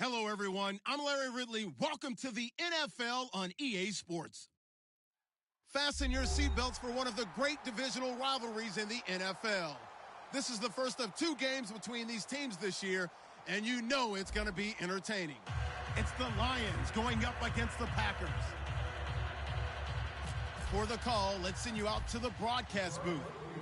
Hello, everyone. I'm Larry Ridley. Welcome to the NFL on EA Sports. Fasten your seatbelts for one of the great divisional rivalries in the NFL. This is the first of two games between these teams this year, and you know it's going to be entertaining. It's the Lions going up against the Packers. For the call, let's send you out to the broadcast booth,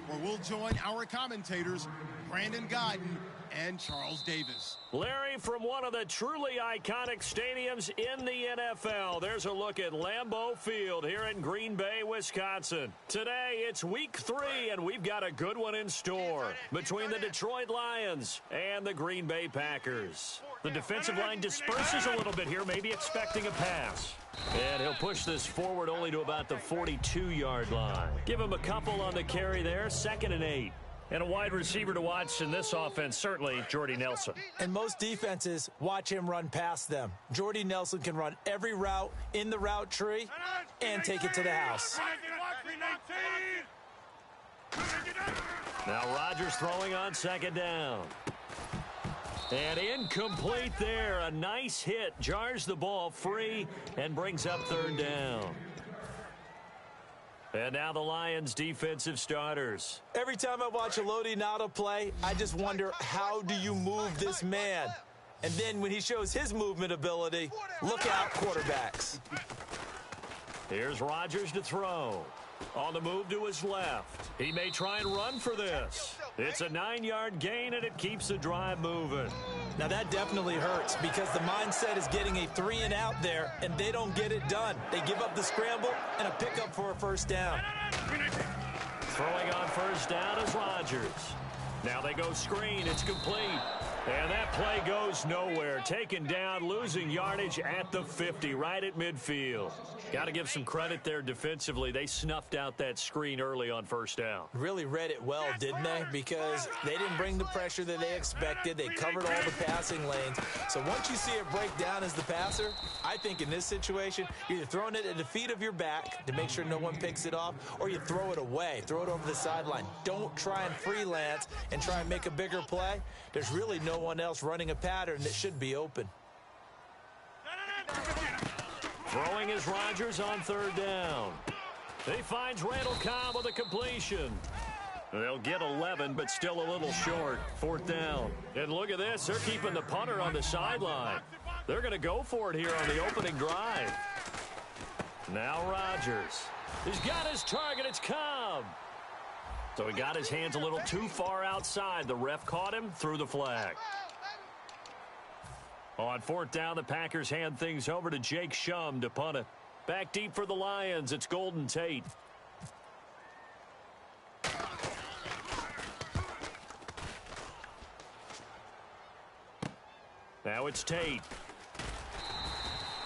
where we'll join our commentators, Brandon Godden and Charles Davis. Larry, from one of the truly iconic stadiums in the NFL, there's a look at Lambeau Field here in Green Bay, Wisconsin. Today, it's week 3, and we've got a good one in store between the Detroit Lions and the Green Bay Packers. The defensive line disperses a little bit here, maybe expecting a pass. And he'll push this forward only to about the 42-yard line. Give him a couple on the carry there, 2nd and 8. And a wide receiver to watch in this offense, certainly Jordy Nelson. And most defenses watch him run past them. Jordy Nelson can run every route in the route tree and take it to the house. Now Rodgers throwing on 2nd down. And incomplete there. A nice hit. Jars the ball free and brings up 3rd down. And now the Lions defensive starters. Every time I watch a Lodi Nada play, I just wonder, how do you move this man? And then when he shows his movement ability, look out, quarterbacks. Here's Rodgers to throw. On the move to his left. He may try and run for this. It's a 9-yard gain, and it keeps the drive moving. Now that definitely hurts because the mindset is getting a 3-and-out there, and they don't get it done. They give up the scramble and a pickup for a 1st down. Throwing on 1st down is Rodgers. Now they go screen. It's complete. And that play goes nowhere. Taken down, losing yardage at the 50, right at midfield. Got to give some credit there defensively. They snuffed out that screen early on 1st down. Really read it well, didn't they? Because they didn't bring the pressure that they expected. They covered all the passing lanes. So once you see it break down as the passer, I think in this situation, you're either throwing it at the feet of your back to make sure no one picks it off, or you throw it away, throw it over the sideline. Don't try and freelance and try and make a bigger play. There's really no one else running a pattern that should be open. Throwing is Rodgers on 3rd down. He finds Randall Cobb with a completion. They'll get 11, but still a little short. 4th down. And look at this. They're keeping the punter on the sideline. They're going to go for it here on the opening drive. Now Rodgers. He's got his target. It's Cobb. So he got his hands a little too far outside. The ref caught him, threw the flag. On 4th down, the Packers hand things over to Jake Shum to punt it. Back deep for the Lions, it's Golden Tate. Now it's Tate.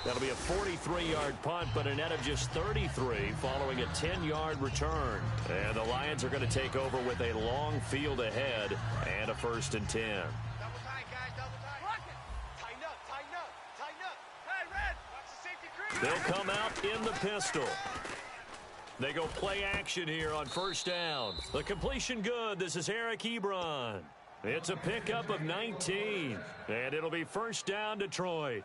That'll be a 43-yard punt, but a net of just 33 following a 10-yard return. And the Lions are going to take over with a long field ahead and a 1st and 10. Double tight, guys, double tight. Block it. Tighten up, tighten up, tighten up. Hey, Red, watch the safety green. They'll come out in the pistol. They go play action here on 1st down. The completion good. This is Eric Ebron. It's a pickup of 19, and it'll be 1st down Detroit.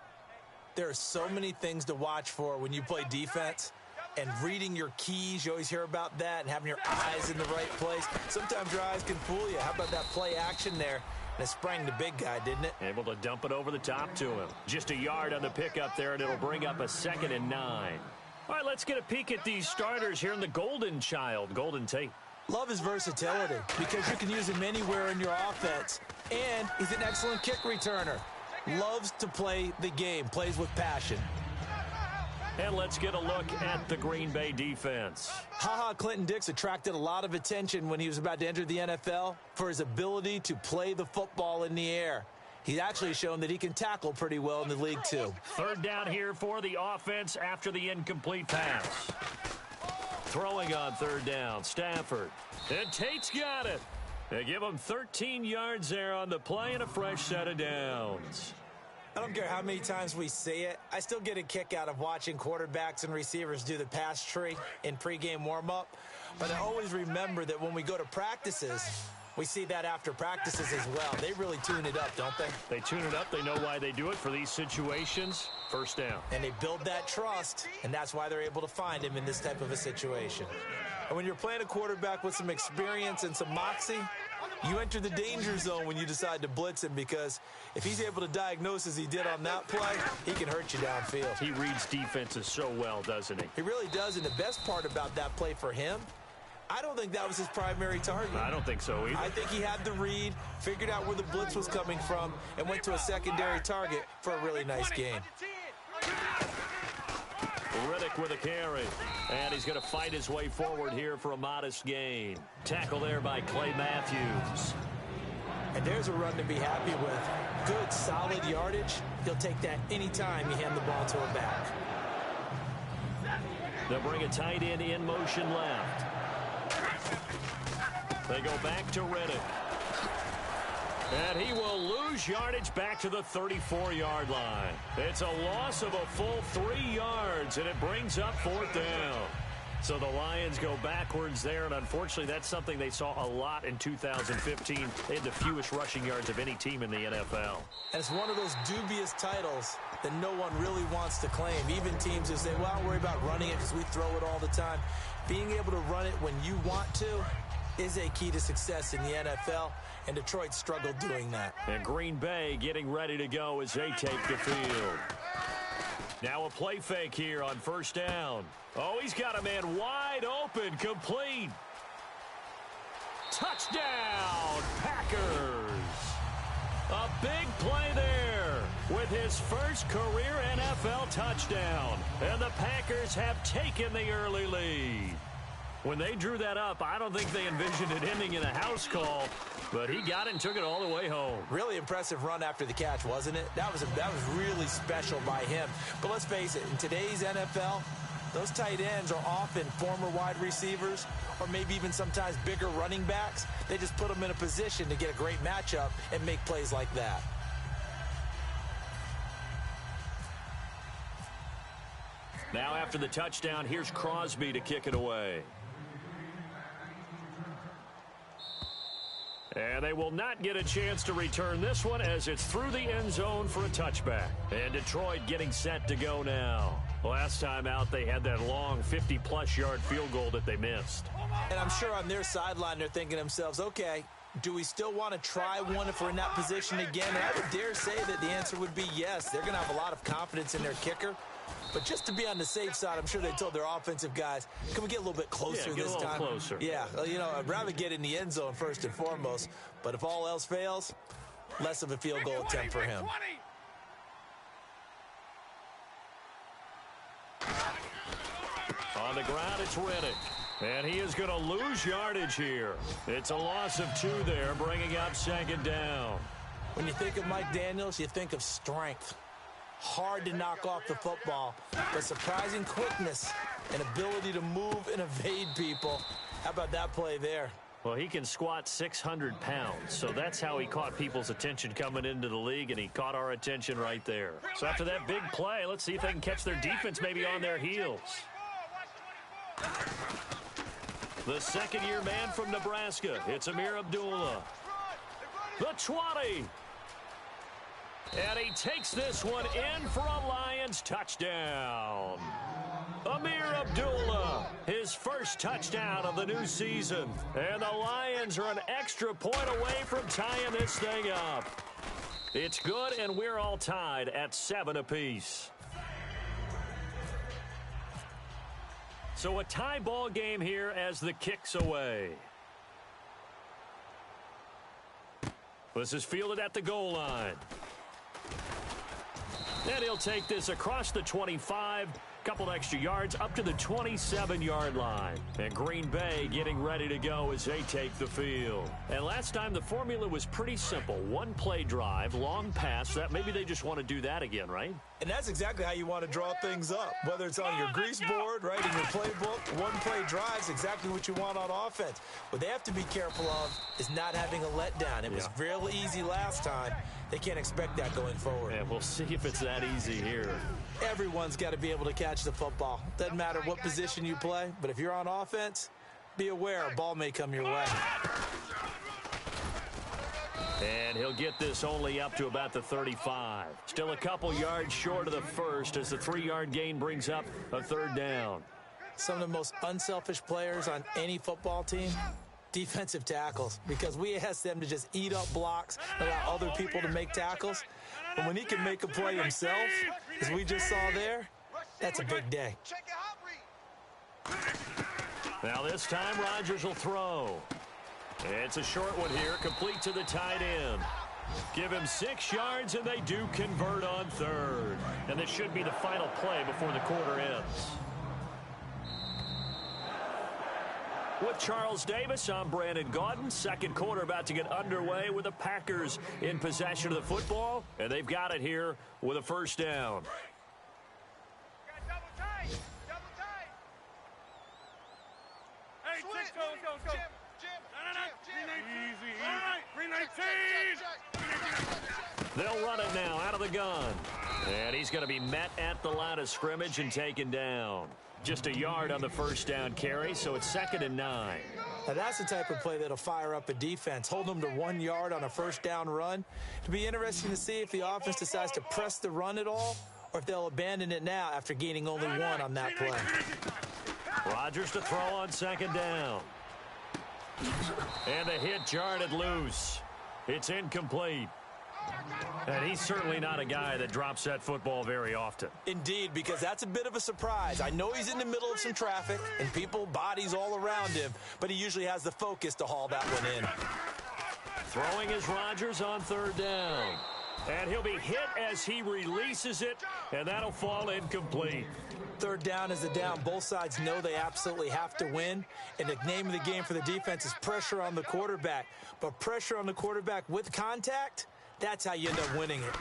There are so many things to watch for when you play defense, and reading your keys, you always hear about that, and having your eyes in the right place. Sometimes your eyes can fool you. How about that play action there? And it sprang the big guy, didn't it? Able to dump it over the top to him. Just a yard on the pickup there, and it'll bring up a 2nd and 9. All right, let's get a peek at these starters here in the Golden Child, Golden Tate. Love his versatility because you can use him anywhere in your offense, and he's an excellent kick returner. Loves to play the game, plays with passion. And let's get a look at the Green Bay defense. HaHa Clinton-Dix attracted a lot of attention when he was about to enter the NFL for his ability to play the football in the air. He's actually shown that he can tackle pretty well in the league, too. 3rd down here for the offense after the incomplete pass. Throwing on 3rd down, Stafford. And Tate's got it. They give him 13 yards there on the play and a fresh set of downs. I don't care how many times we see it. I still get a kick out of watching quarterbacks and receivers do the pass tree in pregame warm-up. But I always remember that when we go to practices, We see that after practices as well. They really tune it up, don't they? They tune it up. They know why they do it for these situations. First down. And they build that trust, and that's why they're able to find him in this type of a situation. And when you're playing a quarterback with some experience and some moxie, you enter the danger zone when you decide to blitz him, because if he's able to diagnose as he did on that play, he can hurt you downfield. He reads defenses so well, doesn't he? He really does, and the best part about that play for him, I don't think that was his primary target. I don't think so either. I think he had the read, figured out where the blitz was coming from, and went to a secondary target for a really nice gain. Riddick with a carry. And he's going to fight his way forward here for a modest gain. Tackle there by Clay Matthews. And there's a run to be happy with. Good, solid yardage. He'll take that anytime you hand the ball to a back. They'll bring a tight end in motion left. They go back to Riddick. And he will lose yardage back to the 34-yard line. It's a loss of a full 3 yards, and it brings up 4th down. So the Lions go backwards there, and unfortunately that's something they saw a lot in 2015. They had the fewest rushing yards of any team in the NFL. And it's one of those dubious titles that no one really wants to claim. Even teams who say, well, don't worry about running it because we throw it all the time. Being able to run it when you want to is a key to success in the NFL, and Detroit struggled doing that. And Green Bay getting ready to go as they take the field. Now a play fake here on first down. Oh, he's got a man wide open, complete. Touchdown, Packers. A big play there with his first career NFL touchdown. And the Packers have taken the early lead. When they drew that up, I don't think they envisioned it ending in a house call, but he got it and took it all the way home. Really impressive run after the catch, wasn't it? That was really special by him. But let's face it, in today's NFL, those tight ends are often former wide receivers or maybe even sometimes bigger running backs. They just put them in a position to get a great matchup and make plays like that. Now after the touchdown, here's Crosby to kick it away. And they will not get a chance to return this one as it's through the end zone for a touchback. And Detroit getting set to go now. Last time out, they had that long 50-plus yard field goal that they missed. And I'm sure on their sideline, they're thinking to themselves, okay, do we still want to try one if we're in that position again? And I would dare say that the answer would be yes. They're going to have a lot of confidence in their kicker. But just to be on the safe side, I'm sure they told their offensive guys, can we get a little bit closer this time? Closer. Yeah, you know, I'd rather get in the end zone first and foremost. But if all else fails, less of a field goal attempt for him. On the ground, it's Riddick. And he is going to lose yardage here. It's a loss of 2 there, bringing up 2nd down. When you think of Mike Daniels, you think of strength. Hard to knock off the football, but surprising quickness and ability to move and evade people. How about that play there? Well, he can squat 600 pounds, so that's how he caught people's attention coming into the league, and he caught our attention right there. So after that big play, let's see if they can catch their defense maybe on their heels. The second-year man from Nebraska, it's Amir Abdullah. The 20. And he takes this one in for a Lions touchdown. Amir Abdullah, his first touchdown of the new season. And the Lions are an extra point away from tying this thing up. It's good, and we're all tied at 7 apiece. So a tie ball game here as the kick's away. This is fielded at the goal line. And he'll take this across the 25, couple extra yards up to the 27-yard line. And Green Bay getting ready to go as they take the field. And last time the formula was pretty simple. One play drive, long pass. That maybe they just want to do that again, right? And that's exactly how you want to draw things up. Whether it's on your grease board, right, in your playbook, one play drive is exactly what you want on offense. What they have to be careful of is not having a letdown. It was real easy last time. They can't expect that going forward. And we'll see if it's that easy here. Everyone's got to be able to catch the football. Doesn't matter what position you play, but if you're on offense, be aware a ball may come your way. And he'll get this only up to about the 35. Still a couple yards short of the first as the 3-yard gain brings up a third down. Some of the most unselfish players on any football team, defensive tackles, because we ask them to just eat up blocks and allow other people to make tackles. But when he can make a play himself, as we just saw there, that's a big day. Now this time Rodgers will throw. It's a short one here, complete to the tight end. Give him 6 yards, and they do convert on third. And this should be the final play before the quarter ends. With Charles Davis, I'm Brandon Gaudin. Second quarter about to get underway with the Packers in possession of the football, and they've got it here with a first down. They'll run it now out of the gun. And he's going to be met at the line of scrimmage and taken down. Just a yard on the first down carry, so it's 2nd and 9. Now that's the type of play that'll fire up a defense. Hold them to 1 yard on a first down run. It'll be interesting to see if the offense decides to press the run at all or if they'll abandon it now after gaining only 1 on that play. Rodgers to throw on 2nd down. And the hit jarred it loose. It's incomplete. And he's certainly not a guy that drops that football very often. Indeed, because that's a bit of a surprise. I know he's in the middle of some traffic and people, bodies all around him, but he usually has the focus to haul that one in. Throwing is Rodgers on 3rd down. And he'll be hit as he releases it, and that'll fall incomplete. 3rd down is the down. Both sides know they absolutely have to win. And the name of the game for the defense is pressure on the quarterback. But pressure on the quarterback with contact, that's how you end up winning it.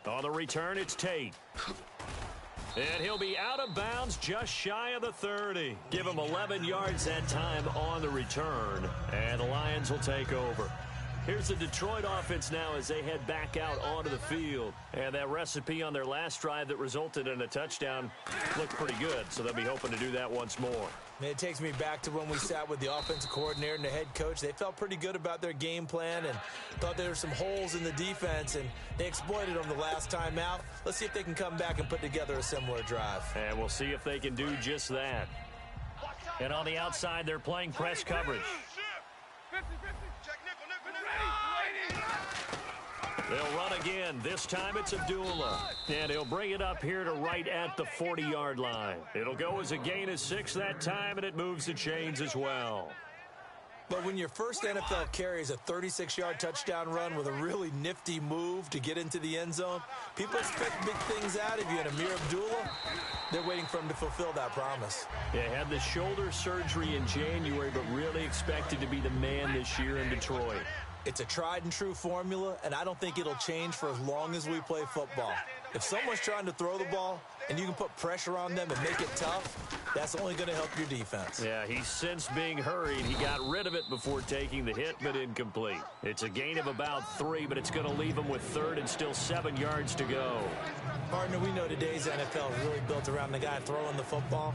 On the return, it's Tate. And he'll be out of bounds just shy of the 30. Give him 11 yards that time on the return. And the Lions will take over. Here's the Detroit offense now as they head back out onto the field. And that recipe on their last drive that resulted in a touchdown looked pretty good, so they'll be hoping to do that once more. It takes me back to when we sat with the offensive coordinator and the head coach. They felt pretty good about their game plan and thought there were some holes in the defense, and they exploited them the last time out. Let's see if they can come back and put together a similar drive. And we'll see if they can do just that. And on the outside, they're playing press coverage. They'll run again. This time it's Abdullah. And he'll bring it up here to right at the 40-yard line. It'll go as a gain of 6 that time, and it moves the chains as well. But when your first NFL carry is a 36-yard touchdown run with a really nifty move to get into the end zone, people expect big things out of you. And Amir Abdullah, they're waiting for him to fulfill that promise. Yeah, had the shoulder surgery in January, but really expected to be the man this year in Detroit. It's a tried-and-true formula, and I don't think it'll change for as long as we play football. If someone's trying to throw the ball and you can put pressure on them and make it tough, that's only going to help your defense. Yeah, he's since being hurried. He got rid of it before taking the hit, but incomplete. It's a gain of about 3, but it's going to leave him with 3rd and still 7 yards to go. Partner, we know today's NFL is really built around the guy throwing the football.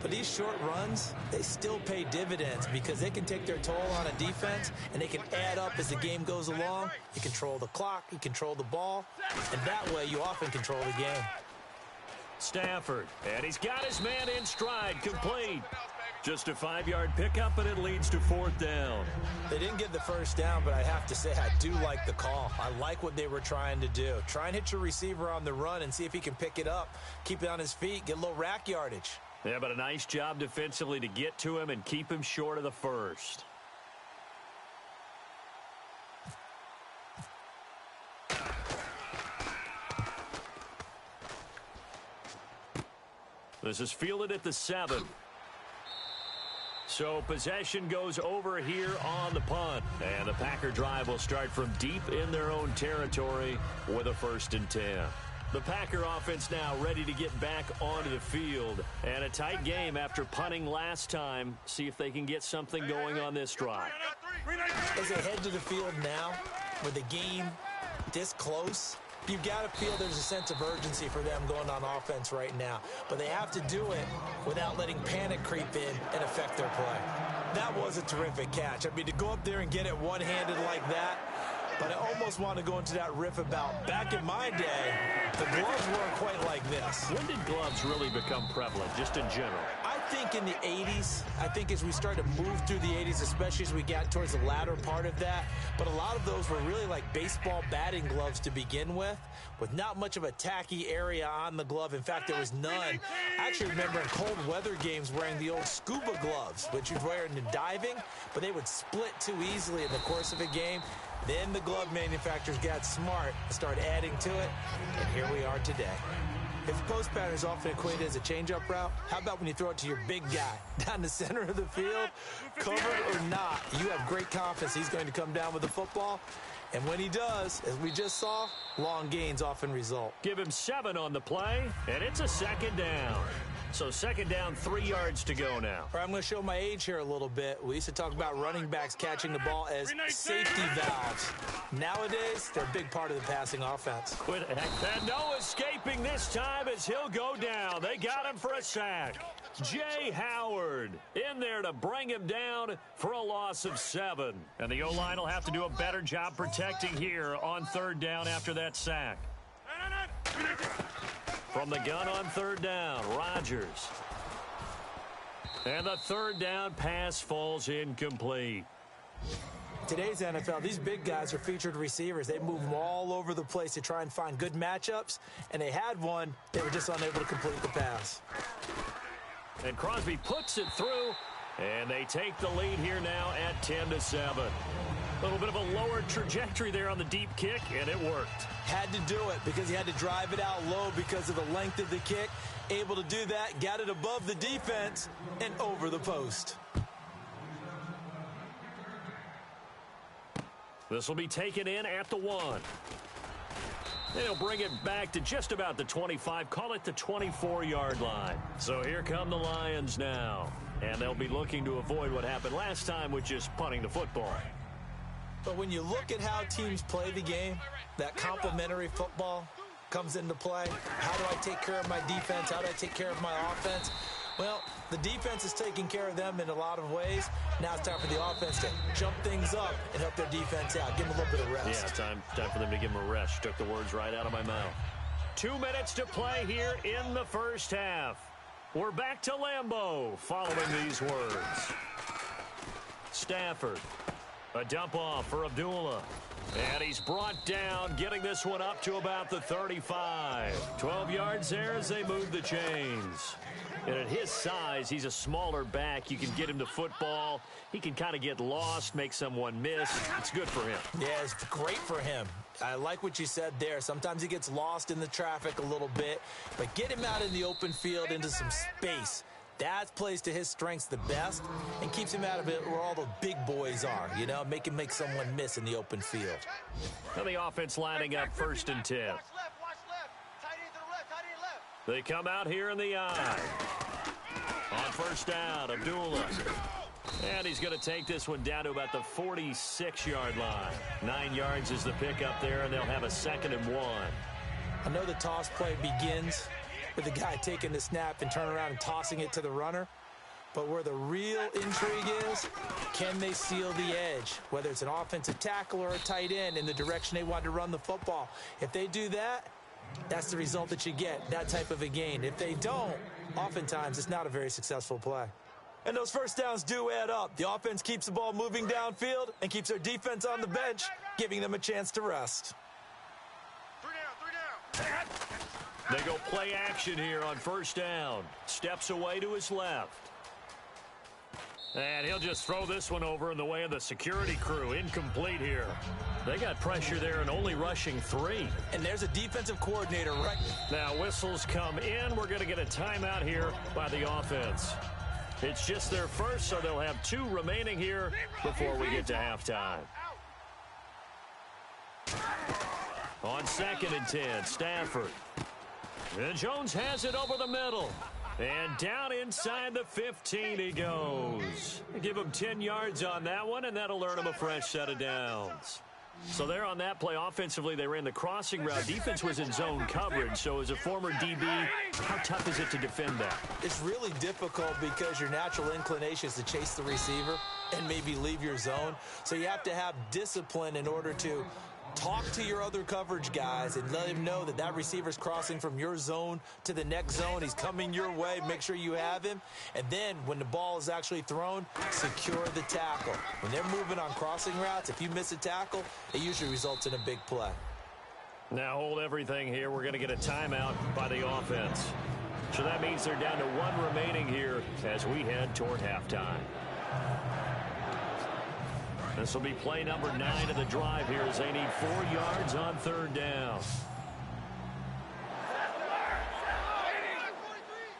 But these short runs, they still pay dividends because they can take their toll on a defense and they can add up as the game goes along. You control the clock, you control the ball, and that way you often control the game. Stafford, and he's got his man in stride, complete. Just a 5-yard pickup, and it leads to 4th down. They didn't get the first down, but I have to say I do like the call. I like what they were trying to do. Try and hit your receiver on the run and see if he can pick it up, keep it on his feet, get a little rack yardage. Yeah, but a nice job defensively to get to him and keep him short of the first. This is fielded at the 7. So possession goes over here on the punt. And the Packer drive will start from deep in their own territory with a 1st and 10. The Packer offense now ready to get back onto the field. And a tight game after punting last time. See if they can get something going on this drive. As they head to the field now, with the game this close, you've got to feel there's a sense of urgency for them going on offense right now. But they have to do it without letting panic creep in and affect their play. That was a terrific catch. I mean, to go up there and get it one-handed like that, but I almost want to go into that riff about back in my day, the gloves weren't quite like this. When did gloves really become prevalent, just in general? I think in the 80s. I think as we started to move through the 80s, especially as we got towards the latter part of that. But a lot of those were really like baseball batting gloves to begin with not much of a tacky area on the glove. In fact, there was none. I actually remember in cold weather games wearing the old scuba gloves, which you'd wear in the diving, but they would split too easily in the course of a game. Then the glove manufacturers got smart and started adding to it, and here we are today. If the post pattern is often equated as a change-up route, how about when you throw it to your big guy down the center of the field? Covered or not, you have great confidence he's going to come down with the football. And when he does, as we just saw, long gains often result. Give him 7 on the play, and it's a second down. So second down, 3 yards to go now. All right, I'm going to show my age here a little bit. We used to talk about running backs catching the ball as safety valves. Nowadays, they're a big part of the passing offense. And no escaping this time as he'll go down. They got him for a sack. Jay Howard in there to bring him down for a loss of 7. And the O-line will have to do a better job protecting here on third down after that sack. From the gun on third down, Rodgers. And the third down pass falls incomplete. Today's NFL, these big guys are featured receivers. They move them all over the place to try and find good matchups, and they had one. They were just unable to complete the pass. And Crosby puts it through, and they take the lead here now at 10-7. A little bit of a lower trajectory there on the deep kick, and it worked. Had to do it because he had to drive it out low because of the length of the kick. Able to do that, got it above the defense, and over the post. This will be taken in at the 1. They'll bring it back to just about the 25, call it the 24-yard line. So here come the Lions now, and they'll be looking to avoid what happened last time, which is punting the football. But when you look at how teams play the game, that complementary football comes into play. How do I take care of my defense? How do I take care of my offense? Well, the defense is taking care of them in a lot of ways. Now it's time for the offense to jump things up and help their defense out. Give them a little bit of rest. Yeah, time for them to give them a rest. Took the words right out of my mouth. 2 minutes to play here in the first half. We're back to Lambeau following these words. Stafford. A dump off for Abdullah. And he's brought down, getting this one up to about the 35. 12 yards there as they move the chains. And at his size, he's a smaller back. You can get him to football. He can kind of get lost, make someone miss. It's good for him. Yeah, it's great for him. I like what you said there. Sometimes he gets lost in the traffic a little bit. But get him out in the open field into some space. That plays to his strengths the best and keeps him out of it where all the big boys are, you know, make him make someone miss in the open field. And the offense lining up 1st and 10. Watch left. Tight end to the left, tight end left. They come out here in the eye. On first down, Abdullah. And he's going to take this one down to about the 46-yard line. 9 yards is the pickup there, and they'll have a 2nd and 1. I know the toss play begins with the guy taking the snap and turning around and tossing it to the runner. But where the real intrigue is, can they seal the edge? Whether it's an offensive tackle or a tight end in the direction they want to run the football. If they do that, that's the result that you get, that type of a gain. If they don't, oftentimes it's not a very successful play. And those first downs do add up. The offense keeps the ball moving downfield and keeps their defense on the bench, giving them a chance to rest. 3 down. They go play action here on first down. Steps away to his left. And he'll just throw this one over in the way of the security crew. Incomplete here. They got pressure there and only rushing 3. And there's a defensive coordinator right now. Whistles come in. We're going to get a timeout here by the offense. It's just their first, so they'll have 2 remaining here before we get to halftime. On 2nd and 10, Stafford. And Jones has it over the middle. And down inside the 15 he goes. Give him 10 yards on that one, and that'll earn him a fresh set of downs. So there on that play, offensively, they ran the crossing route. Defense was in zone coverage. So as a former DB, how tough is it to defend that? It's really difficult because your natural inclination is to chase the receiver and maybe leave your zone. So you have to have discipline in order to talk to your other coverage guys and let him know that that receiver's crossing from your zone to the next zone. He's coming your way. Make sure you have him. And then when the ball is actually thrown, secure the tackle. When they're moving on crossing routes, if you miss a tackle, it usually results in a big play. Now hold everything here. We're going to get a timeout by the offense. So that means they're down to 1 remaining here as we head toward halftime. This will be play number 9 of the drive here as they need 4 yards on 3rd down.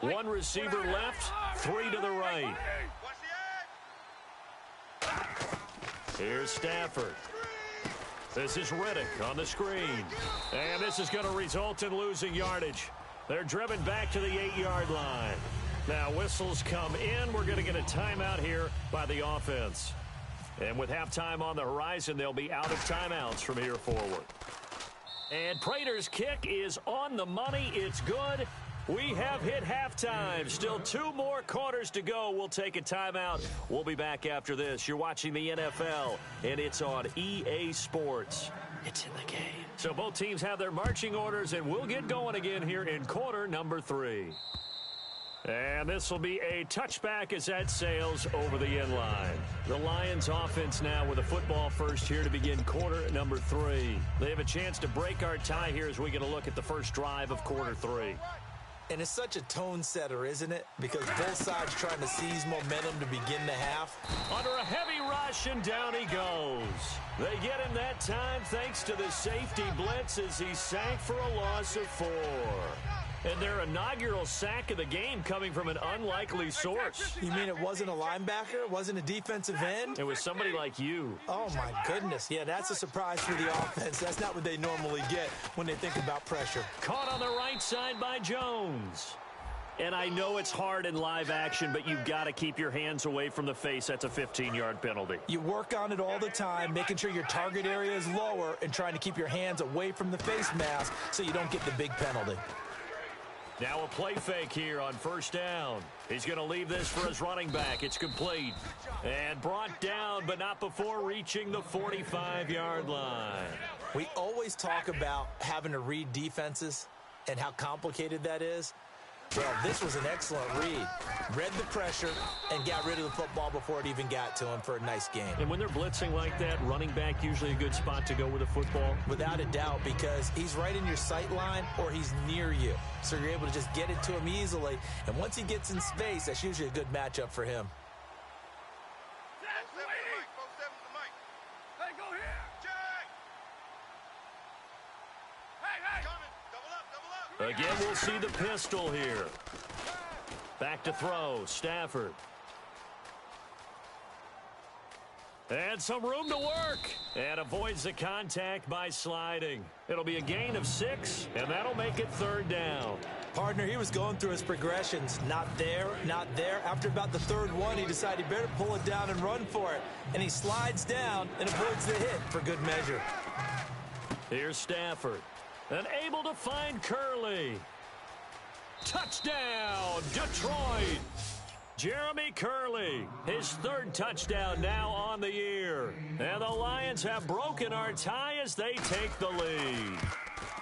1 receiver left, 3 to the right. Here's Stafford. This is Riddick on the screen. And this is going to result in losing yardage. They're driven back to the 8-yard line. Now whistles come in. We're going to get a timeout here by the offense. And with halftime on the horizon, they'll be out of timeouts from here forward. And Prater's kick is on the money. It's good. We have hit halftime. Still 2 more quarters to go. We'll take a timeout. We'll be back after this. You're watching the NFL, and it's on EA Sports. It's in the game. So both teams have their marching orders, and we'll get going again here in quarter number 3. And this will be a touchback as that sails over the end line. The Lions offense now with a football first here to begin quarter number 3. They have a chance to break our tie here as we get a look at the first drive of quarter 3. And it's such a tone setter, isn't it? Because both sides trying to seize momentum to begin the half. Under a heavy rush, and down he goes. They get him that time thanks to the safety blitz as he sank for a loss of 4. And their inaugural sack of the game coming from an unlikely source. You mean it wasn't a linebacker? It wasn't a defensive end? It was somebody like you. Oh, my goodness. Yeah, that's a surprise for the offense. That's not what they normally get when they think about pressure. Caught on the right side by Jones. And I know it's hard in live action, but you've got to keep your hands away from the face. That's a 15-yard penalty. You work on it all the time, making sure your target area is lower and trying to keep your hands away from the face mask so you don't get the big penalty. Now a play fake here on 1st down. He's going to leave this for his running back. It's complete. And brought down, but not before reaching the 45-yard line. We always talk about having to read defenses and how complicated that is. Well, this was an excellent read. Read the pressure and got rid of the football before it even got to him for a nice game. And when they're blitzing like that, running back usually a good spot to go with the football? Without a doubt, because he's right in your sight line or he's near you. So you're able to just get it to him easily. And once he gets in space, that's usually a good matchup for him. Again, we'll see the pistol here. Back to throw, Stafford. And some room to work. And avoids the contact by sliding. It'll be a gain of 6, and that'll make it 3rd down. Partner, he was going through his progressions. Not there, not there. After about the 3rd one, he decided he better pull it down and run for it. And he slides down and avoids the hit for good measure. Here's Stafford. And able to find Curley. Touchdown, Detroit. Jeremy Curley, his 3rd touchdown now on the year. And the Lions have broken our tie as they take the lead.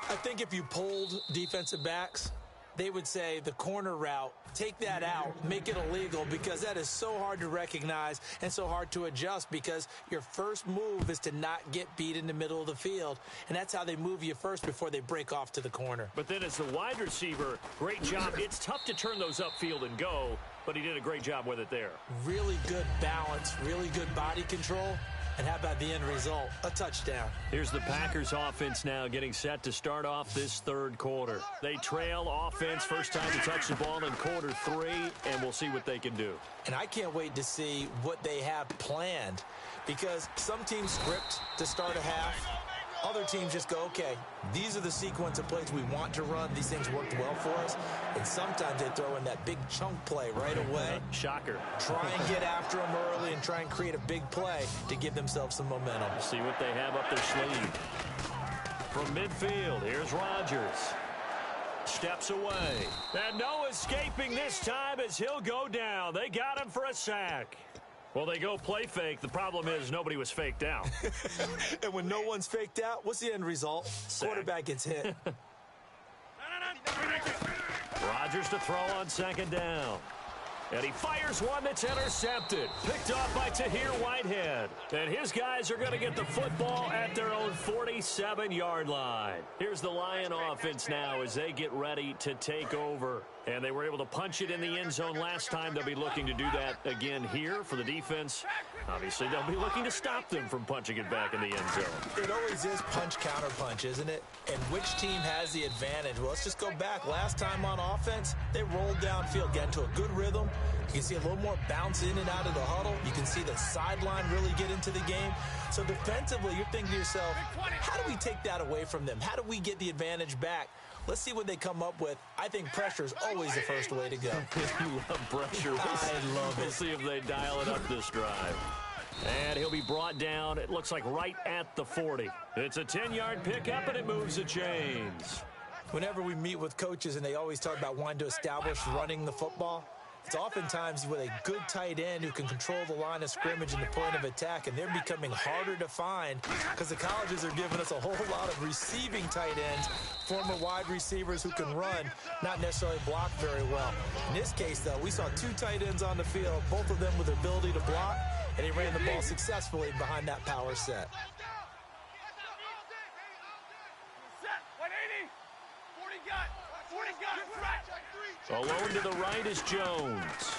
I think if you polled defensive backs, they would say the corner route, take that out, make it illegal, because that is so hard to recognize and so hard to adjust, because your first move is to not get beat in the middle of the field, and that's how they move you first before they break off to the corner. But then as the wide receiver, great job. It's tough to turn those upfield and go, but he did a great job with it there. Really good balance, really good body control. And how about the end result? A touchdown. Here's the Packers offense now getting set to start off this 3rd quarter. They trail offense, first time to touch the ball in quarter 3, and we'll see what they can do. And I can't wait to see what they have planned, because some teams script to start a half, Other teams just go, okay, these are the sequence of plays we want to run. These things worked well for us. And sometimes they throw in that big chunk play right away. Shocker. Try and get after them early and try and create a big play to give themselves some momentum. See what they have up their sleeve. From midfield, here's Rodgers. Steps away. And no escaping this time as he'll go down. They got him for a sack. Well, they go play fake. The problem is nobody was faked out. And when no one's faked out, what's the end result? Sack. Quarterback gets hit. Rodgers to throw on second down. And he fires one that's intercepted. Picked off by Tahir Whitehead. And his guys are going to get the football at their own 47-yard line. Here's the Lion offense now as they get ready to take over. And they were able to punch it in the end zone last time. They'll be looking to do that again here for the defense. Obviously, they'll be looking to stop them from punching it back in the end zone. It always is punch-counter-punch, isn't it? And which team has the advantage? Well, let's just go back. Last time on offense, they rolled downfield, got into a good rhythm. You can see a little more bounce in and out of the huddle. You can see the sideline really get into the game. So defensively, you're thinking to yourself, how do we take that away from them? How do we get the advantage back? Let's see what they come up with. I think pressure is always the first way to go. You love pressure. I love it. We'll see if they dial it up this drive. And he'll be brought down, it looks like right at the 40. It's a 10-yard pickup, and it moves the chains. Whenever we meet with coaches and they always talk about wanting to establish running the football, it's oftentimes with a good tight end who can control the line of scrimmage and the point of attack, and they're becoming harder to find because the colleges are giving us a whole lot of receiving tight ends, former wide receivers who can run, not necessarily block very well. In this case, though, we saw two tight ends on the field, both of them with the ability to block, and he ran the ball successfully behind that power set. Alone to the right is Jones.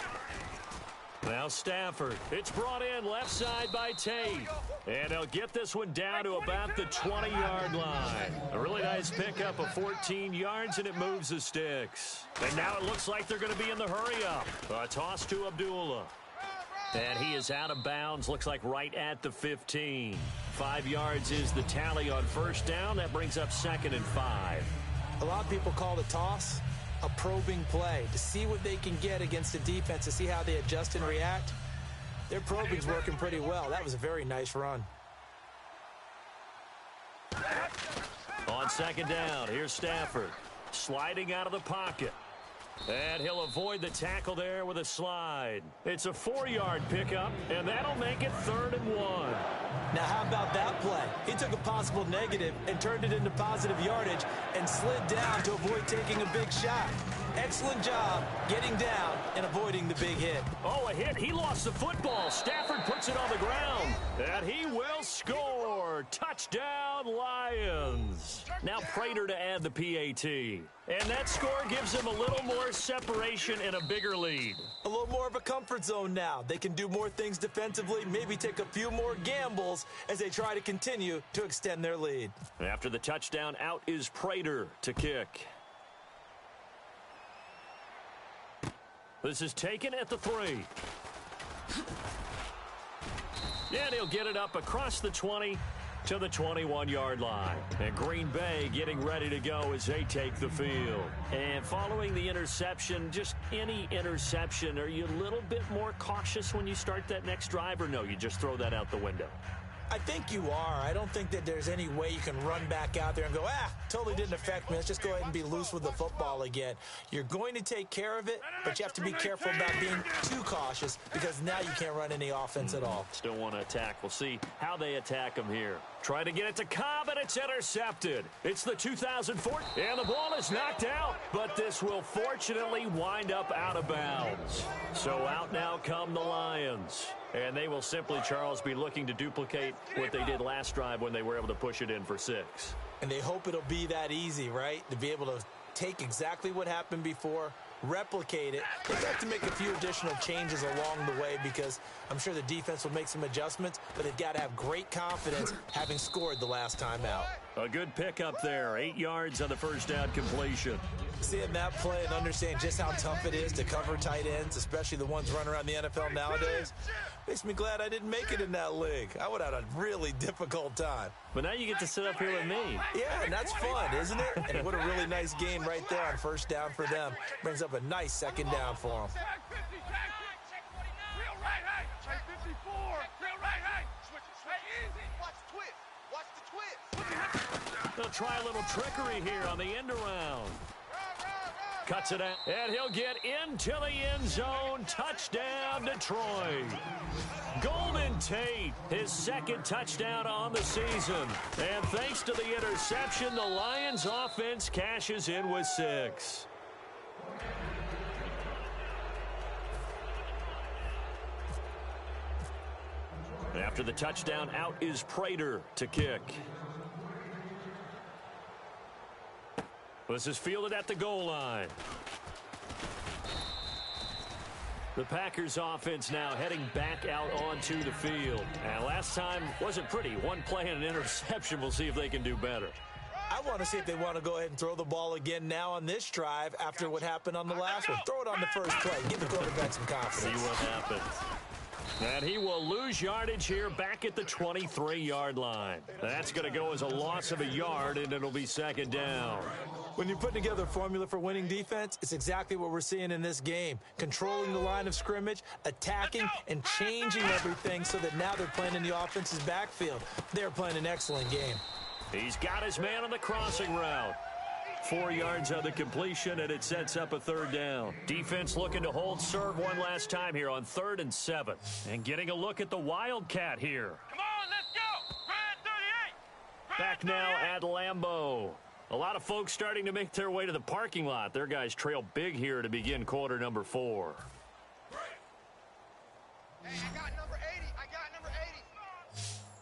Now Stafford. It's brought in left side by Tate. And he'll get this one down to about the 20-yard line. A really nice pickup of 14 yards, and it moves the sticks. And now it looks like they're going to be in the hurry-up. A toss to Abdullah. And he is out of bounds, looks like right at the 15. 5 yards is the tally on first down. That brings up 2nd and 5. A lot of people call the toss a probing play to see what they can get against the defense, to see how they adjust and react. Their probing's working pretty well. That was a very nice run. On second down, here's Stafford. Sliding out of the pocket. And he'll avoid the tackle there with a slide. It's a 4-yard pickup, and that'll make it 3rd and 1. Now, how about that play? He took a possible negative and turned it into positive yardage and slid down to avoid taking a big shot. Excellent job getting down and avoiding the big hit. Oh, a hit. He lost the football. Stafford puts it on the ground. And he will score. Touchdown, Lions. Now Prater to add the PAT. And that score gives him a little more separation and a bigger lead. A little more of a comfort zone now. They can do more things defensively, maybe take a few more gambles as they try to continue to extend their lead. After the touchdown, out is Prater to kick. This is taken at the 3. And he'll get it up across the 20 to the 21-yard line. And Green Bay getting ready to go as they take the field. And following the interception, just any interception, are you a little bit more cautious when you start that next drive, or no, you just throw that out the window? I think you are. I don't think that there's any way you can run back out there and go, totally didn't affect me. Let's just go ahead and be loose with the football again. You're going to take care of it, but you have to be careful about being too cautious because now you can't run any offense at all. Still want to attack. We'll see how they attack them here. Try to get it to Cobb, and it's intercepted. It's the 2004, and the ball is knocked out, but this will fortunately wind up out of bounds. So out now come the Lions. And they will simply, Charles, be looking to duplicate what they did last drive when they were able to push it in for 6. And they hope it'll be that easy, right? To be able to take exactly what happened before, replicate it. They have to make a few additional changes along the way because I'm sure the defense will make some adjustments, but they've got to have great confidence having scored the last time out. A good pickup there, 8 yards on the first down completion. Seeing that play and understanding just how tough it is to cover tight ends, especially the ones running around the NFL nowadays, Makes me glad I didn't make it in that league. I would have had a really difficult time. But now you get to sit up here with me. Yeah, and that's fun, isn't it? And what a really nice gain right there on first down for them. Brings up a nice second down for them. They'll try a little trickery here on the end around. Cuts it out, and he'll get into the end zone. Touchdown, Detroit. Golden Tate, his second touchdown on the season. And thanks to the interception, the Lions offense cashes in with 6. After the touchdown, out is Prater to kick. This is fielded at the goal line. The Packers offense now heading back out onto the field. And last time wasn't pretty. One play and an interception. We'll see if they can do better. I want to see if they want to go ahead and throw the ball again now on this drive after what happened on the last one. Throw it on the first play. Give the quarterback some confidence. See what happens. And he will lose yardage here back at the 23-yard line. That's going to go as a loss of a yard, and it'll be second down. When you put together a formula for winning defense, it's exactly what we're seeing in this game. Controlling the line of scrimmage, attacking, and changing everything so that now they're playing in the offense's backfield. They're playing an excellent game. He's got his man on the crossing route. 4 yards on the completion, and it sets up a third down. Defense looking to hold serve one last time here on 3rd and 7. And getting a look at the Wildcat here. Come on, let's go. Red 38. Back now at Lambeau. A lot of folks starting to make their way to the parking lot. Their guys trail big here to begin quarter number 4. Hey, I got number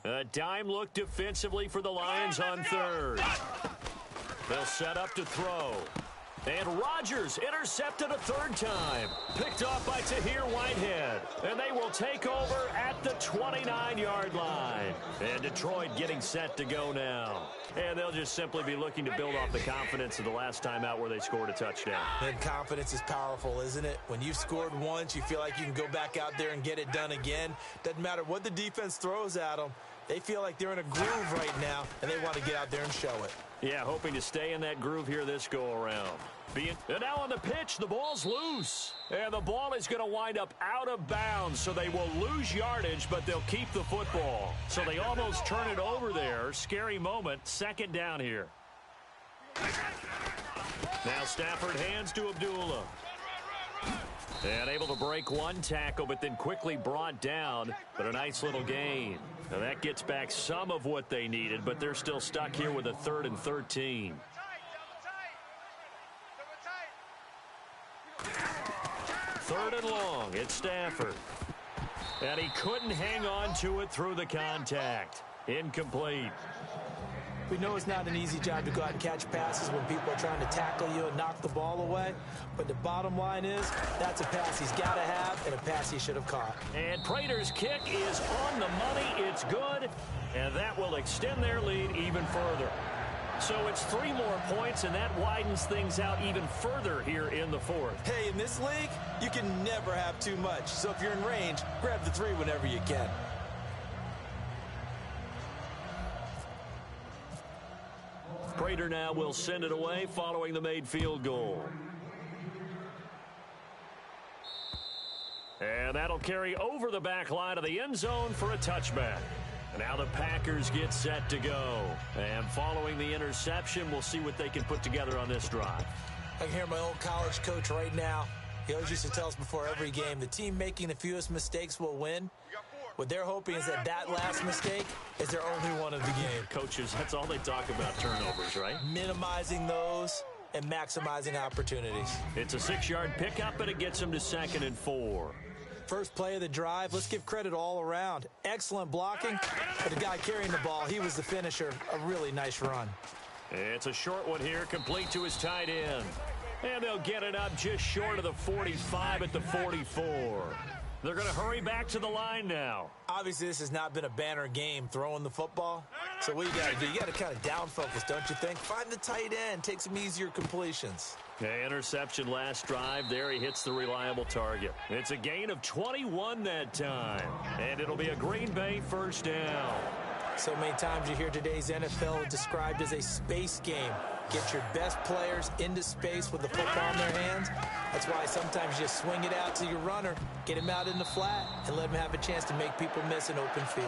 80. A dime look defensively for the Lions on 3rd. They'll set up to throw. And Rodgers intercepted a 3rd time. Picked off by Tahir Whitehead. And they will take over at the 29-yard line. And Detroit getting set to go now. And they'll just simply be looking to build off the confidence of the last time out where they scored a touchdown. And confidence is powerful, isn't it? When you've scored once, you feel like you can go back out there and get it done again. Doesn't matter what the defense throws at them. They feel like they're in a groove right now, and they want to get out there and show it. Yeah, hoping to stay in that groove here this go-around. And now on the pitch, the ball's loose. And the ball is going to wind up out of bounds, so they will lose yardage, but they'll keep the football. So they almost turn it over there. Scary moment. Second down here. Now Stafford hands to Abdullah. And able to break one tackle, but then quickly brought down. But a nice little gain. Now that gets back some of what they needed, but they're still stuck here with a 3rd and 13. 3rd and long. It's Stafford. And he couldn't hang on to it through the contact. Incomplete. We know it's not an easy job to go out and catch passes when people are trying to tackle you and knock the ball away. But the bottom line is, that's a pass he's got to have and a pass he should have caught. And Prater's kick is on the money. It's good. And that will extend their lead even further. So it's 3 more points, and that widens things out even further here in the 4th. Hey, in this league, you can never have too much. So if you're in range, grab the 3 whenever you can. Prater now will send it away following the made field goal. And that'll carry over the back line of the end zone for a touchback. Now the Packers get set to go. And following the interception, we'll see what they can put together on this drive. I can hear my old college coach right now. He always used to tell us before every game, the team making the fewest mistakes will win. What they're hoping is that last mistake is their only one of the game. Coaches, that's all they talk about, turnovers, right? Minimizing those and maximizing opportunities. It's a 6-yard pickup, and it gets them to 2nd and 4. First play of the drive, let's give credit all around. Excellent blocking, but the guy carrying the ball, he was the finisher. A really nice run. It's a short one here, complete to his tight end. And they'll get it up just short of the 45 at the 44. They're going to hurry back to the line now. Obviously, this has not been a banner game throwing the football. So what you got to do, you got to kind of down focus, don't you think? Find the tight end, take some easier completions. Okay, interception last drive. There he hits the reliable target. It's a gain of 21 that time. And it'll be a Green Bay first down. So many times you hear today's NFL described as a space game. Get your best players into space with the football in their hands. That's why sometimes you just swing it out to your runner, get him out in the flat, and let him have a chance to make people miss an open field.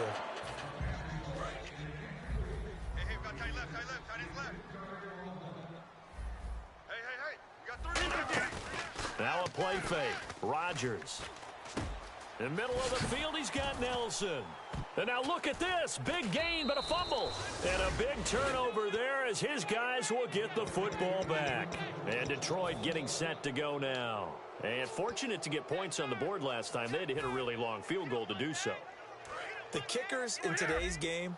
Hey, we got tight left, tight ends left. Hey, we got 3 left. Now a play fake. Rodgers. In the middle of the field, he's got Nelson. And now look at this. Big gain, but a fumble. And a big turnover there as his guys will get the football back. And Detroit getting set to go now. And fortunate to get points on the board last time. They had to hit a really long field goal to do so. The kickers in today's game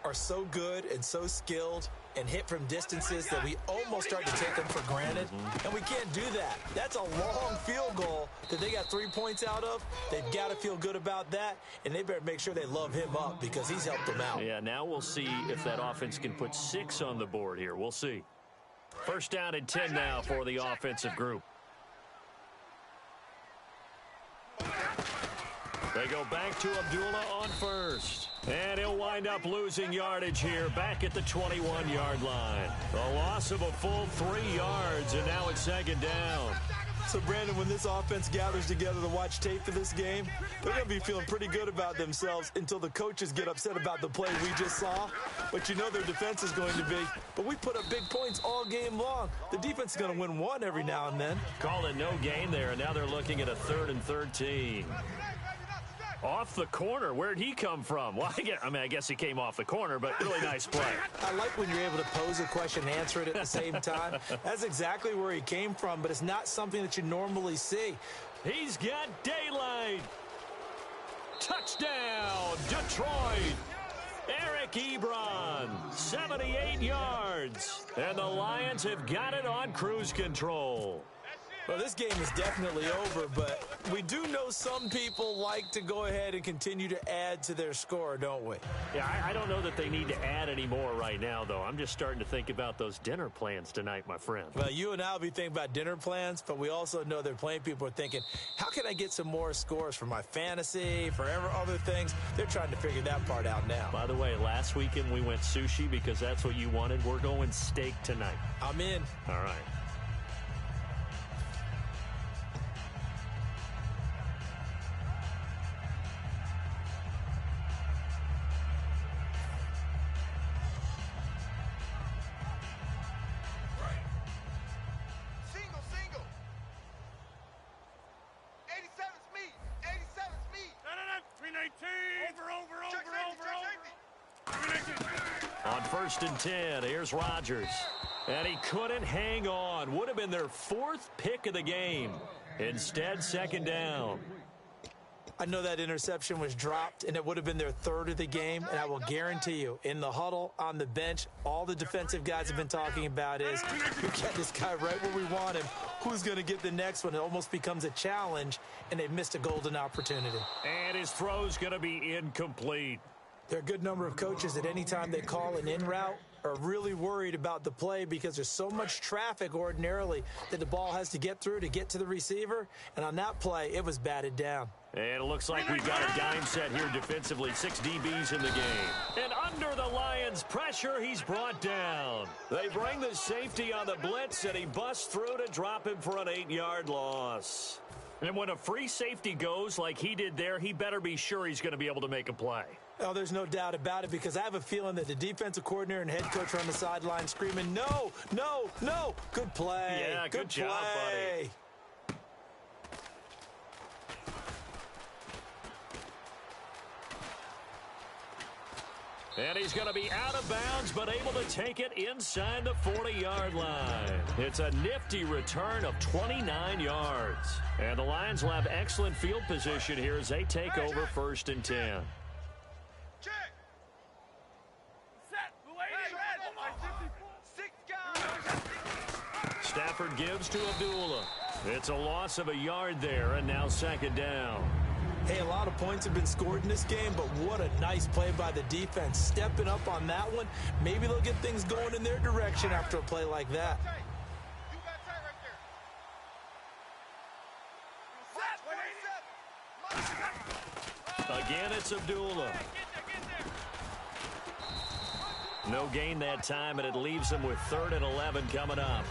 are so good and so skilled and hit from distances that we almost start to take them for granted. And we can't do that. That's a long field goal that they got 3 points out of. They've got to feel good about that, and they better make sure they love him up because he's helped them out. Yeah, now we'll see if that offense can put 6 on the board here. We'll see. First down and 10 now for the offensive group. They go back to Abdullah on first. And he'll wind up losing yardage here back at the 21-yard line. A loss of a full 3 yards, and now it's second down. So, Brandon, when this offense gathers together to watch tape for this game, they're going to be feeling pretty good about themselves until the coaches get upset about the play we just saw. But you know their defense is going to be. But we put up big points all game long. The defense is going to win one every now and then. Called it no gain there, and now they're looking at a 3rd and 13. Off the corner. Where'd he come from? Well, I guess he came off the corner, but really nice play. I like when you're able to pose a question and answer it at the same time. That's exactly where he came from, but it's not something that you normally see. He's got daylight. Touchdown, Detroit. Eric Ebron, 78 yards. And the Lions have got it on cruise control. Well, this game is definitely over, but we do know some people like to go ahead and continue to add to their score, don't we? Yeah, I don't know that they need to add any more right now, though. I'm just starting to think about those dinner plans tonight, my friend. Well, you and I will be thinking about dinner plans, but we also know they're playing people are thinking, how can I get some more scores for my fantasy, for other things? They're trying to figure that part out now. By the way, last weekend we went sushi because that's what you wanted. We're going steak tonight. I'm in. All right. On 1st and 10, here's Rodgers. And he couldn't hang on. Would have been their 4th pick of the game. Instead, 2nd down. I know that interception was dropped, and it would have been their 3rd of the game, and I will guarantee you, in the huddle, on the bench, all the defensive guys have been talking about is, we get this guy right where we want him. Who's going to get the next one? It almost becomes a challenge, and they've missed a golden opportunity. And his throw's going to be incomplete. There are a good number of coaches that any time they call an in route are really worried about the play because there's so much traffic ordinarily that the ball has to get through to get to the receiver. And on that play, it was batted down. And it looks like we've got a dime set here defensively. 6 DBs in the game. And under the Lions' pressure, he's brought down. They bring the safety on the blitz, and he busts through to drop him for an 8-yard loss. And when a free safety goes like he did there, he better be sure he's going to be able to make a play. Oh, there's no doubt about it because I have a feeling that the defensive coordinator and head coach are on the sideline screaming, no, no, no. Good play. Yeah, good job, buddy. And he's going to be out of bounds, but able to take it inside the 40-yard line. It's a nifty return of 29 yards. And the Lions will have excellent field position here as they take over 1st and 10. Stafford gives to Abdullah. It's a loss of a yard there, and now 2nd down. Hey, a lot of points have been scored in this game, but what a nice play by the defense. Stepping up on that one, maybe they'll get things going in their direction after a play like that. Again, it's Abdullah. No gain that time, and it leaves him with 3rd and 11 coming up.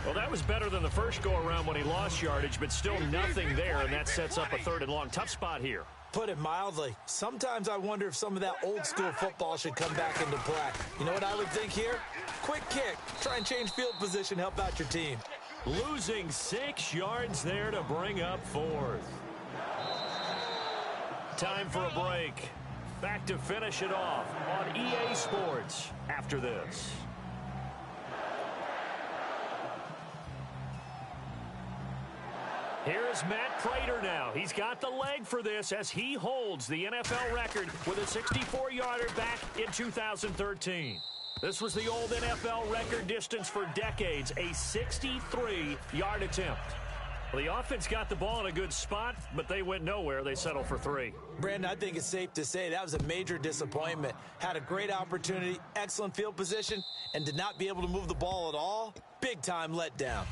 Well, that was better than the first go-around when he lost yardage, but still nothing there, and that sets up a 3rd and long. Tough spot here. Put it mildly, sometimes I wonder if some of that old-school football should come back into play. You know what I would think here? Quick kick. Try and change field position, help out your team. Losing 6 yards there to bring up 4th. Time for a break. Back to finish it off on EA Sports after this. Here's Matt Prater now. He's got the leg for this as he holds the NFL record with a 64-yarder back in 2013. This was the old NFL record distance for decades, a 63-yard attempt. Well, the offense got the ball in a good spot, but they went nowhere. They settled for 3. Brandon, I think it's safe to say that was a major disappointment. Had a great opportunity, excellent field position, and did not be able to move the ball at all. Big-time letdown.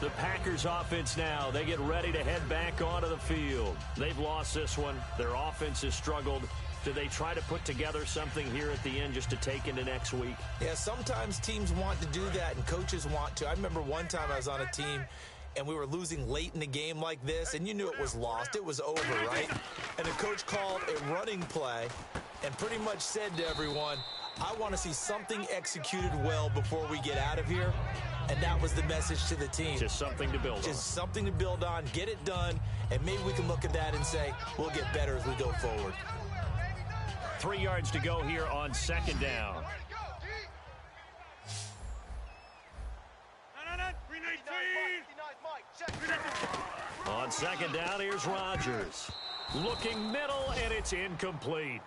The Packers offense now, they get ready to head back onto the field. They've lost this one. Their offense has struggled. Do they try to put together something here at the end just to take into next week? Yeah, sometimes teams want to do that and coaches want to. I remember one time I was on a team and we were losing late in the game like this, and you knew it was lost. It was over, right? And the coach called a running play and pretty much said to everyone, I want to see something executed well before we get out of here. And that was the message to the team. Just something to build on. Just something to build on, get it done, and maybe we can look at that and say, we'll get better as we go forward. 3 yards to go here on 2nd down. On 2nd down, here's Rodgers. Looking middle, and it's incomplete.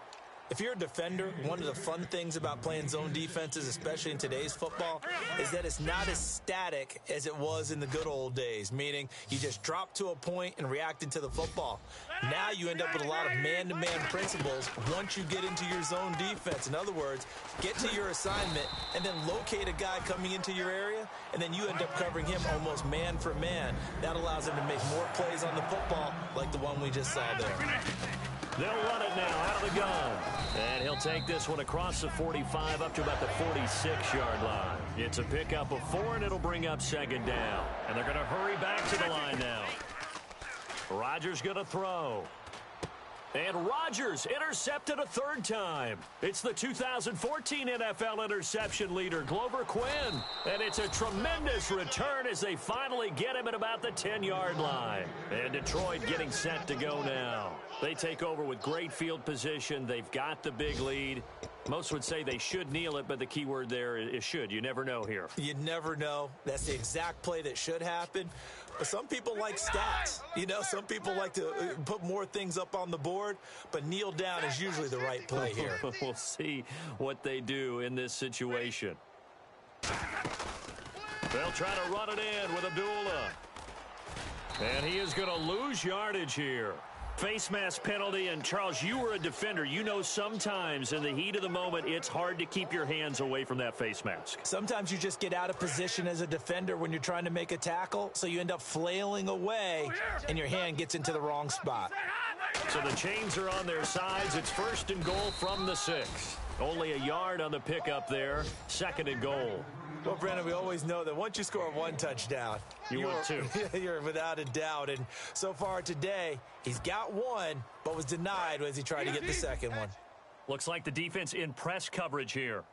If you're a defender, one of the fun things about playing zone defenses, especially in today's football, is that it's not as static as it was in the good old days, meaning you just drop to a point and reacted to the football. Now you end up with a lot of man-to-man principles once you get into your zone defense. In other words, get to your assignment and then locate a guy coming into your area, and then you end up covering him almost man for man. That allows him to make more plays on the football like the one we just saw there. They'll run it now out of the gun. And he'll take this one across the 45 up to about the 46-yard line. It's a pickup of 4, and it'll bring up 2nd down. And they're going to hurry back to the line now. Rodgers going to throw. And Rodgers intercepted a 3rd time. It's the 2014 NFL interception leader, Glover Quinn. And it's a tremendous return as they finally get him at about the 10-yard line. And Detroit getting set to go now. They take over with great field position. They've got the big lead. Most would say they should kneel it, but the key word there is should. You never know here. You never know. That's the exact play that should happen. But some people like stats. You know, some people like to put more things up on the board, but kneel down is usually the right play here. We'll see what they do in this situation. They'll try to run it in with Abdullah. And he is going to lose yardage here. Face mask penalty, and Charles, you were a defender. You know sometimes in the heat of the moment, it's hard to keep your hands away from that face mask. Sometimes you just get out of position as a defender when you're trying to make a tackle, so you end up flailing away, and your hand gets into the wrong spot. So the chains are on their sides. It's 1st and goal from the 6. Only a yard on the pickup there. 2nd and goal. Well, Brandon, we always know that once you score 1 touchdown, you want 2. You're without a doubt. And so far today, he's got 1, but was denied as he tried to get the 2nd one. Looks like the defense in press coverage here.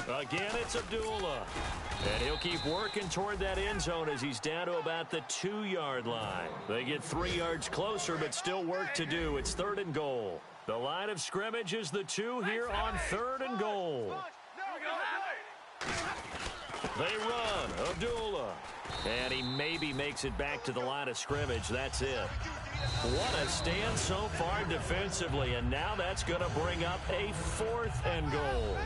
Again, it's Abdullah. And he'll keep working toward that end zone as he's down to about the 2-yard line. They get 3 yards closer, but still work to do. It's 3rd and goal. The line of scrimmage is the 2 here on 3rd and goal. They run. Abdullah. And he maybe makes it back to the line of scrimmage. That's it. What a stand so far defensively. And now that's going to bring up a 4th and goal.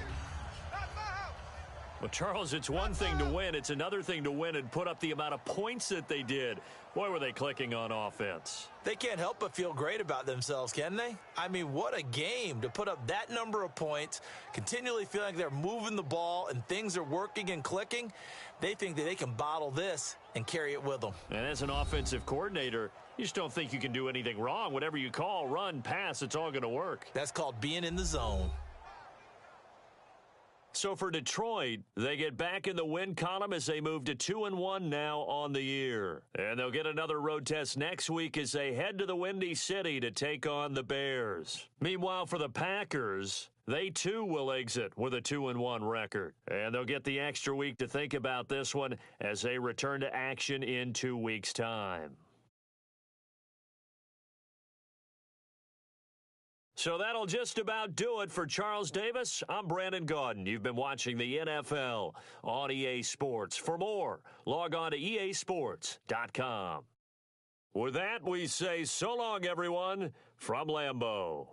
Well, Charles, it's one thing to win. It's another thing to win and put up the amount of points that they did. Boy, were they clicking on offense. They can't help but feel great about themselves, can they? I mean, what a game to put up that number of points, continually feeling like they're moving the ball and things are working and clicking. They think that they can bottle this and carry it with them. And as an offensive coordinator, you just don't think you can do anything wrong. Whatever you call, run, pass, it's all going to work. That's called being in the zone. So for Detroit, they get back in the win column as they move to 2-1 now on the year. And they'll get another road test next week as they head to the Windy City to take on the Bears. Meanwhile, for the Packers, they too will exit with a 2-1 record. And they'll get the extra week to think about this one as they return to action in 2 weeks' time. So that'll just about do it for Charles Davis. I'm Brandon Gaudin. You've been watching the NFL on EA Sports. For more, log on to easports.com. With that, we say so long, everyone, from Lambeau.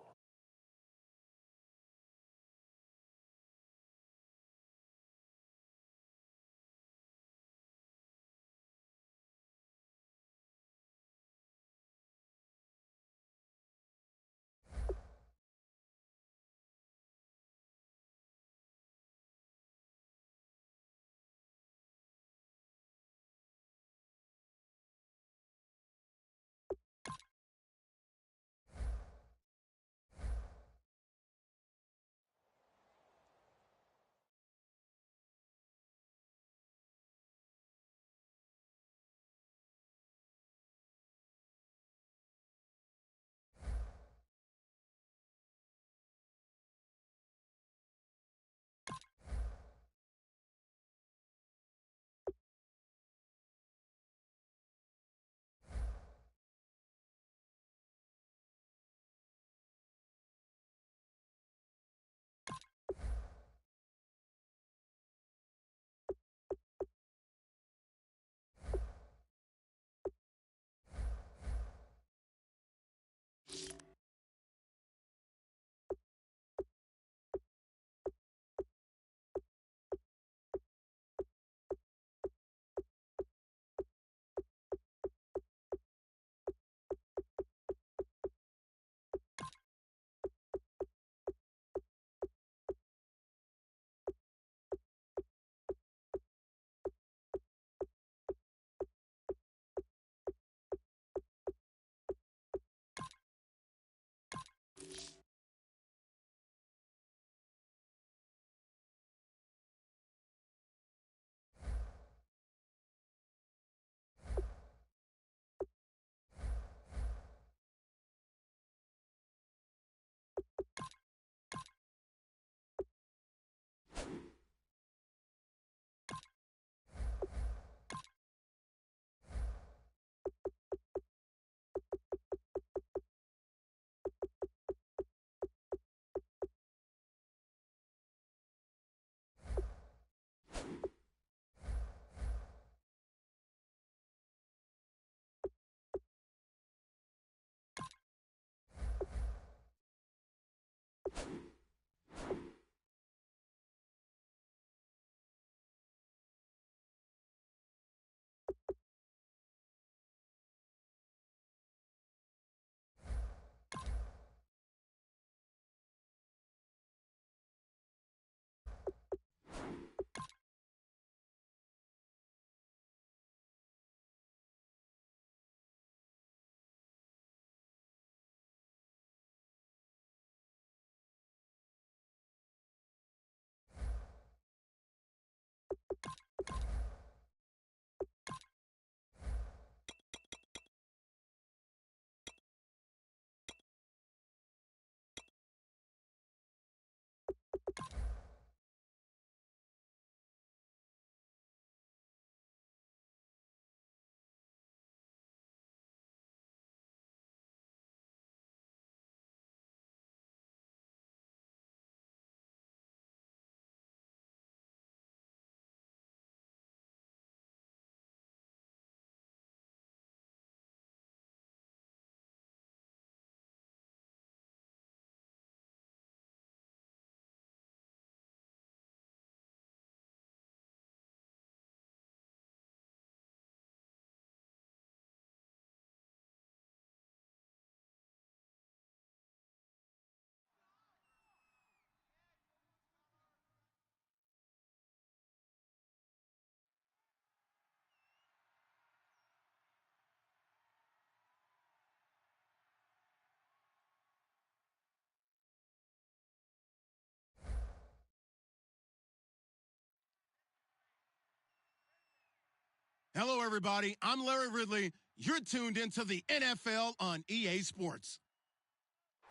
Hello, everybody. I'm Larry Ridley. You're tuned into the NFL on EA Sports.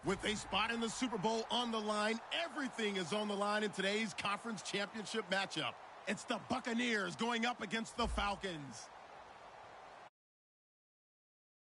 With a spot in the Super Bowl on the line, everything is on the line in today's conference championship matchup. It's the Buccaneers going up against the Falcons.